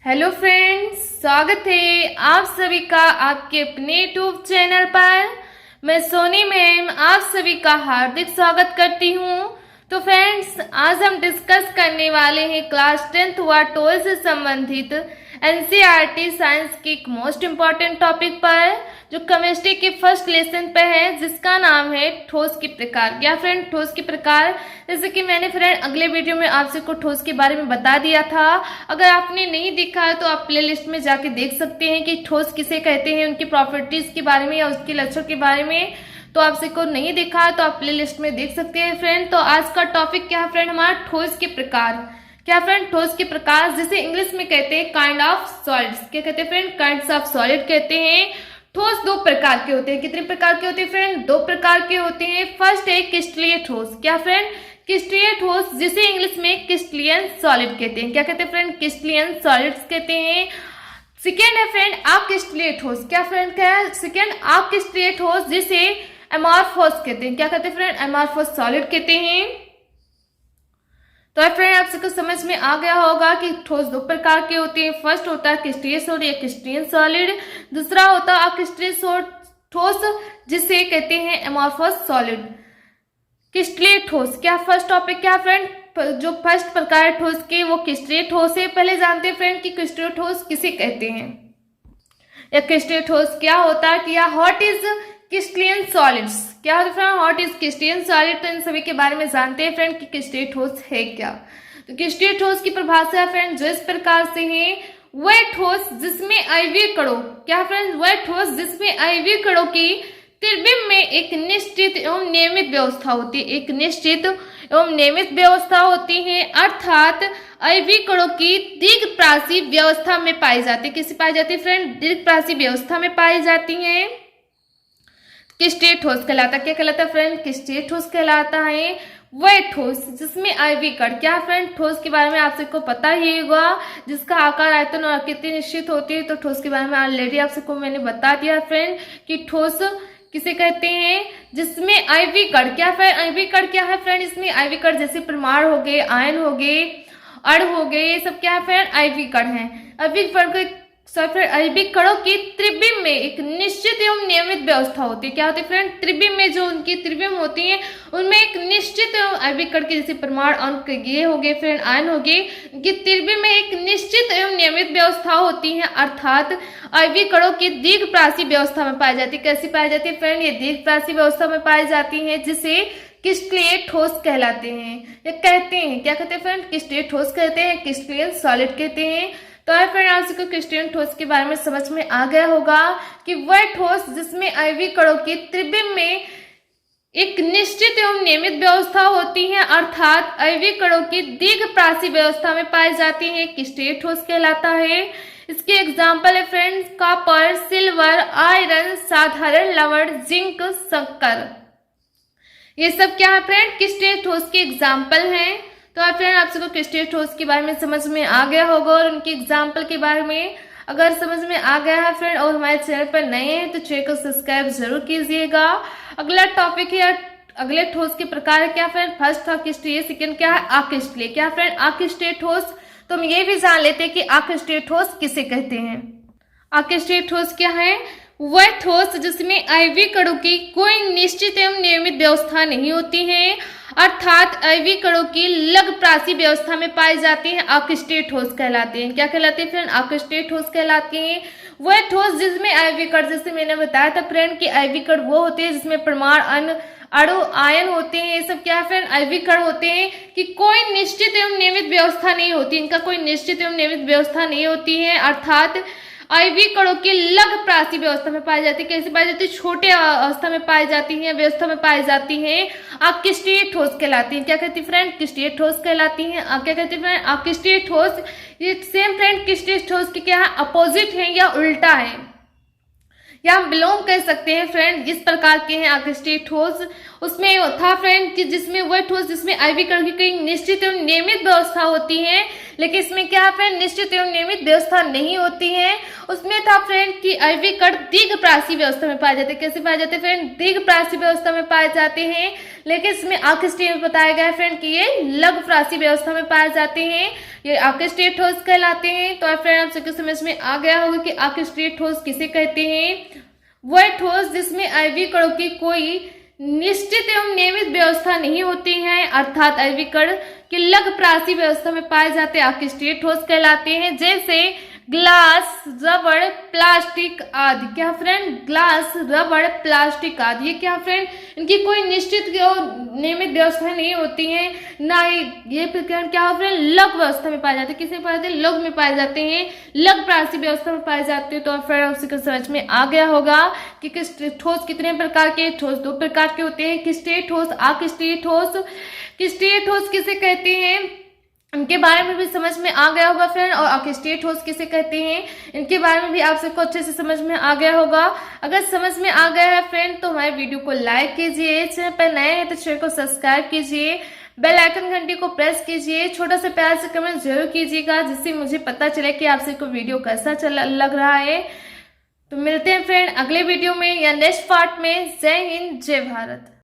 Hello friends, स्वागत है आप सभी का आपके अपने यूट्यूब चैनल पर। मैं सोनी मैम आप सभी का हार्दिक स्वागत करती हूँ। तो फ्रेंड्स, आज हम डिस्कस करने वाले हैं क्लास 10th व 12th से संबंधित एनसीईआरटी साइंस के एक मोस्ट इम्पॉर्टेंट टॉपिक पर, जो केमिस्ट्री के फर्स्ट लेसन पे है, जिसका नाम है ठोस के प्रकार। क्या फ्रेंड, ठोस के प्रकार। जैसे कि मैंने फ्रेंड अगले वीडियो में आपसे को ठोस के बारे में बता दिया था। अगर आपने नहीं देखा है तो आप प्लेलिस्ट में जाके देख सकते हैं कि ठोस किसे कहते हैं, उनकी प्रॉपर्टीज के बारे में या उसके लक्षण के बारे में। तो आपसे को नहीं देखा है तो आप प्लेलिस्ट में देख सकते हैं फ्रेंड। तो आज का टॉपिक क्या है फ्रेंड, हमारा ठोस के प्रकार। क्या फ्रेंड, ठोस के प्रकार, जिसे इंग्लिश में कहते हैं काइंड ऑफ सॉलिड्स। क्या कहते हैं फ्रेंड, काइंड्स ऑफ सॉलिड कहते हैं। ठोस दो प्रकार के होते हैं। कितने प्रकार के होते हैं फ्रेंड? दो प्रकार के होते हैं। फर्स्ट है क्रिस्टलीय ठोस। क्या फ्रेंड, क्रिस्टलीय ठोस, जिसे इंग्लिश में क्रिस्टलियन सॉलिड कहते हैं। क्या कहते हैं फ्रेंड, क्रिस्टलियन सॉलिड्स कहते हैं। सेकेंड है फ्रेंड अक्रिस्टलीय ठोस। क्या फ्रेंड, क्या है सेकेंड? अक्रिस्टलीय ठोस, जिसे एमॉर्फोस कहते हैं। क्या कहते हैं फ्रेंड? एमॉर्फोस सॉलिड कहते हैं। तो फ्रेंड, आप सबको समझ में आ गया होगा कि ठोस दो प्रकार के होते हैं। फर्स्ट होता है क्रिस्टलीय सॉलिड या क्रिस्टलियन सॉलिड, दूसरा होता है अक्रिस्टलीय ठोस, जिसे कहते हैं एमॉर्फोस सॉलिड। क्रिस्टलीय ठोस, क्या फर्स्ट टॉपिक क्या फ्रेंड, जो फर्स्ट प्रकार है ठोस के वो क्रिस्टलीय ठोस है। पहले जानते हैं फ्रेंड कि क्रिस्टलीय ठोस किसे कहते हैं या क्रिस्टलीय ठोस क्या होता है, कि व्हाट इज क्रिस्टलियन सॉलिड्स। क्या होता है फ्रेंड, व्हाट इज क्रिस्टलियन सॉलिड। तो इन सभी के बारे में जानते हैं फ्रेंड कि क्रिस्टलीय ठोस है क्या। तो क्रिस्टलीय ठोस की परिभाषा है फ्रेंड जो इस प्रकार से है, वह ठोस जिसमें आयवीय कणों, क्या फ्रेंड, वह ठोस जिसमें आयवीय कणों की त्रिविम में एक निश्चित एवं नियमित व्यवस्था होती है। एक निश्चित एवं नियमित व्यवस्था होती है, अर्थात आयवीय कणों की दीर्घप्रासी व्यवस्था में पाई जाती है। किसी पाई जाती है फ्रेंड? दीर्घप्रासी व्यवस्था में पाई जाती है। क्रिस्टलीय ठोस कहलाता है। क्या कहलाता है फ्रेंड? क्रिस्टलीय ठोस कहलाता है वह ठोस जिसमें आयवीय कण, क्या फ्रेंड, ठोस के बारे में आप सबको पता ही होगा, जिसका आकार, आयतन और आकृति निश्चित होती है। तो ठोस के बारे में ऑलरेडी आप सबको मैंने बता दिया फ्रेंड कि ठोस किसे कहते हैं, जिसमें आयवीय कण। क्या फ्रेंड, आयवीय कण क्या है फ्रेंड, इसमें आयवीय कण जैसे परमाणु हो गए, आयन हो गए, अणु हो गए, ये सब क्या है फ्रेंड, आयवीय कण है। आयवीय कणों की त्रिविम में एक निश्चित एवं नियमित व्यवस्था होती है। क्या होती है फ्रेंड? त्रिविम में जो उनकी त्रिविम होती है उनमें एक निश्चित एवं आयवीय कण के जैसे परमाणु, अणु ये हो गए फ्रेंड, आयन हो गए, उनकी त्रिविम में एक निश्चित एवं नियमित व्यवस्था होती है, अर्थात आयवीय कणों की दीर्घप्रासी व्यवस्था में पाई जाती है। कैसी पाई जाती है फ्रेंड? ये दीर्घप्रासी व्यवस्था में पाई जाती है, जिसे क्रिस्टलीय ठोस कहलाते हैं या कहते हैं। क्या कहते हैं फ्रेंड? क्रिस्टलीय ठोस कहते हैं, क्रिस्टलियन सॉलिड कहते हैं। तो फ्रेंड, आप सबको क्रिस्टलियन ठोस के बारे में समझ में आ गया होगा कि वह ठोस जिसमें आयवीय कणों की त्रिविम में एक निश्चित एवं नियमित व्यवस्था होती है, अर्थात आयवीय कणों की दीर्घप्रासी व्यवस्था में पाई जाती है, क्रिस्टलीय ठोस कहलाता है। इसके एग्जाम्पल है फ्रेंड्स कॉपर, सिल्वर, आयरन, साधारण लवण, जिंक, शक्कर। ये सब क्या है फ्रेंड, क्रिस्टलीय ठोस के एग्जाम्पल हैं। तो फ्रेंड, आप सबको क्रिस्टलीय ठोस के बारे में समझ में आ गया होगा और उनके एग्जाम्पल के बारे में अगर समझ में आ गया है फ्रेंड और हमारे चैनल पर नए हैं तो चैनल को सब्सक्राइब जरूर कीजिएगा। अगला टॉपिक है अगले ठोस के प्रकार है। क्या फ्रेंड, फर्स्ट था क्रिस्टलीय, सेकेंड क्या है अक्रिस्टलीय। क्या फ्रेंड, अक्रिस्टलीय ठोस। तो हम ये भी जान लेते हैं कि अक्रिस्टलीय ठोस किसे कहते हैं। अक्रिस्टलीय ठोस क्या है, वह ठोस जिसमें आयवीय कणों की कोई निश्चित एवं नियमित व्यवस्था नहीं होती है, अर्थात आयवीय कणों की लग्नप्रासी व्यवस्था में पाई जाती है, अक्रिस्टलीय ठोस कहलाते हैं। क्या कहलाते हैं फ्रेंड? अक्रिस्टलीय ठोस कहलाते हैं वह ठोस जिसमें आयवीय कण, जैसे मैंने बताया था फ्रेंड कि आयवीय कण वो होते हैं जिसमें परमाणु, अणु, आयन होते हैं। ये सब क्या है फ्रेंड, आयवीय कण होते हैं कि कोई निश्चित एवं नियमित व्यवस्था नहीं होती, इनका कोई निश्चित एवं नियमित व्यवस्था नहीं होती है, अर्थात आयवीय कणों की लग्नप्रासी व्यवस्था में पाई जाती है। कैसे पाई जाती है? छोटे अवस्था में पाई जाती है, व्यवस्था में पाई जाती है, अक्रिस्टलीय ठोस कहलाती है। क्या कहती है फ्रेंड? क्रिस्टलीय ठोस कहलाती है। क्या कहते हैं फ्रेंड? अक्रिस्टलीय ठोस। ये सेम फ्रेंड क्रिस्टलीय ठोस की क्या है, अपोजिट है या उल्टा है, या हम बिलोंग कर सकते हैं फ्रेंड, इस प्रकार के हैं अक्रिस्टलीय ठोस। उसमें था फ्रेंड कि जिसमें वह ठोस जिसमें आयवीय कण की कोई निश्चित एवं नियमित व्यवस्था होती है, लेकिन इसमें क्या है फ्रेंड, निश्चित एवं नियमित व्यवस्था नहीं होती है। उसमें था फ्रेंड कि IV कण दीर्घप्रासी व्यवस्था में पाए जाते हैं। कैसे पाए जाते हैं फ्रेंड, दीर्घप्रासी व्यवस्था में पाए जाते हैं। लेकिन इसमें आकृष्टीय में बताया गया है फ्रेंड कि ये लघुप्रासी व्यवस्था में पाए जाते हैं, ये आकृष्टीय ठोस कहलाते हैं। तो फ्रेंड आप सबके समझ में आ गया होगा कि आकृष्टीय ठोस किसे कहते हैं। वह ठोस जिसमें IV कणों की कोई निश्चित एवं नियमित व्यवस्था नहीं होती है, अर्थात IV कण के लघुप्रासी व्यवस्था में पाए जाते आकृष्टीय ठोस कहलाते हैं। जैसे ग्लास, रबड़, प्लास्टिक आदि। क्या फ्रेंड, ग्लास, रबड़, प्लास्टिक आदि, ये क्या फ्रेंड, इनकी कोई निश्चित और नियमित व्यवस्था नहीं होती है, ना ही ये प्रकरण क्या हो फ्रेंड, लघु व्यवस्था में पाए जाते हैं। किसमें पाए जाते हैं, लघु में पाए जाते हैं, लघुप्रासी व्यवस्था में पाए जाते हैं। तो फ्रेंड आपको समझ में आ गया होगा कि किस ठोस कितने प्रकार के, ठोस दो प्रकार के होते हैं, क्रिस्टलीय ठोस, अक्रिस्टलीय ठोस। क्रिस्टलीय ठोस किसे कहते हैं, इनके बारे में भी समझ में आ गया होगा फ्रेंड। और अक्रिस्टलीय ठोस किसे कहते हैं, इनके बारे में भी आप सबको अच्छे से समझ में आ गया होगा। अगर समझ में आ गया है फ्रेंड तो हमारे वीडियो को लाइक कीजिए, चैनल पर नए हैं तो चैनल को सब्सक्राइब कीजिए, बेल आइकन घंटी को प्रेस कीजिए, छोटा सा प्यार से कमेंट जरूर कीजिएगा, जिससे मुझे पता चले कि आप सबको वीडियो कैसा लग रहा है। तो मिलते हैं फ्रेंड अगले वीडियो में या नेक्स्ट पार्ट में। जय हिंद, जय भारत।